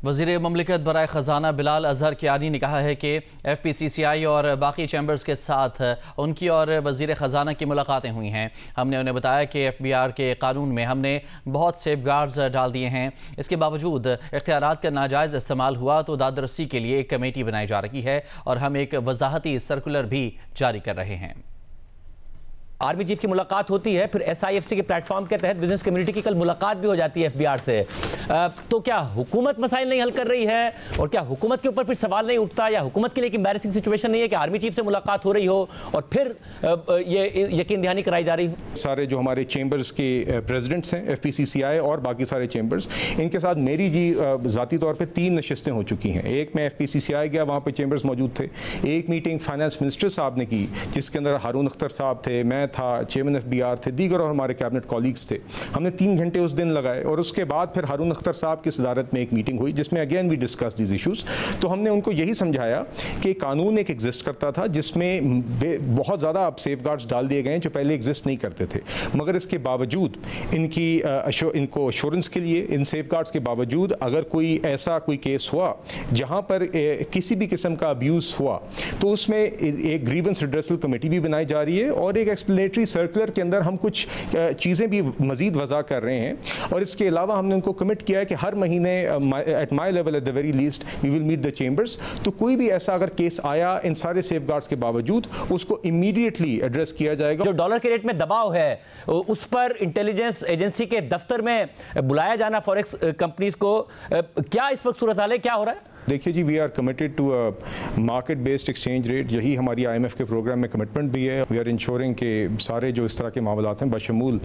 वज़ीर ममलिकत बराए ख़जाना बिलाल अज़हर कियानी ने कहा है कि FPCCI और बाकी चैम्बर्स के साथ उनकी और वज़ीर ख़जाना की मुलाकातें हुई हैं। हमने उन्हें बताया कि FBR के कानून में हमने बहुत सेफगार्ड्स डाल दिए हैं। इसके बावजूद इख्तियारात का नाजायज़ इस्तेमाल हुआ तो दादरसी के लिए एक कमेटी बनाई जा रही है और हम एक वजाहती सर्कुलर भी जारी कर रहे हैं। आर्मी चीफ की मुलाकात होती है, फिर SIFC के प्लेटफॉर्म के तहत बिजनेस कम्युनिटी की कल मुलाकात भी हो जाती है FBR से। तो क्या हुकूमत मसाइल नहीं हल कर रही है और क्या हुकूमत के ऊपर फिर सवाल नहीं उठता, या हुकूमत के लिए एक एम्बैरेसिंग सिचुएशन नहीं है कि आर्मी चीफ से मुलाकात हो रही हो और फिर ये यकीन दहानी कराई जा रही हो? सारे जो हमारे चेंबर्स के प्रेसिडेंट्स हैं FPCCI और बाकी सारे चेंबर्स, इनके साथ मेरी जी ज़ाती तौर पे 3 नशिस्तें हो चुकी हैं। एक मैं FPCCI गया, वहाँ पे चेंबर्स मौजूद थे। एक मीटिंग फाइनेंस मिनिस्टर साहब ने की जिसके अंदर हारून अख्तर साहब थे, मैं था, चेयरमैन FBR थे, दीगर और हमारे कैबिनेट कॉलीग्स थे। हमने 3 घंटे उस दिन लगाए और उसके बाद फिर हारून अख्तर साहब की सदारत में एक मीटिंग हुई जिसमें again we discuss these issues. तो हमने उनको यही समझाया कि कानून एक एग्जिस्ट करता था जिसमें बहुत ज़्यादा अब सेफगार्ड्स डाल दिए गए हैं जो पहले एग्जिस्ट नहीं करते थे, मगर इसके बावजूद इनको अश्योरेंस के लिए इन सेफगार्ड्स के बावजूद अगर कोई केस हुआ जहाँ पर किसी भी किस्म का अब्यूज़ हुआ तो उसमें एक ग्रीवेंस रिड्रेसल कमेटी भी बनाई जा रही है और एक एक्सप्लेनेटरी सर्कुलर के अंदर हम कुछ चीज़ें भी मज़ीद वज़ा कर रहे हैं। और इसके अलावा हमने उनको कमिट किया है कि हर महीने at my level at the very least we will meet the chambers. तो कोई भी ऐसा अगर केस आया इन सारे सेफगार्ड्स के बावजूद उसको इमीडिएटली एड्रेस किया जाएगा। जो डॉलर के रेट में दबाव है उस पर इंटेलिजेंस एजेंसी के दफ्तर में बुलाया जाना फॉरेक्स कंपनीज को, क्या इस वक्त सूरत हाल है, क्या हो रहा है? देखिए जी, we are committed to market based exchange rate, यही हमारी IMF के प्रोग्राम में कमिटमेंट भी है। वी आर इंश्योरिंग के सारे जो इस तरह के मामलात हैं बशमूल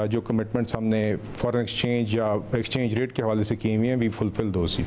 जो कमिटमेंट्स हमने फॉरेन एक्सचेंज या एक्सचेंज रेट के हवाले से किए हुए हैं, वी फुलफिल दोज़।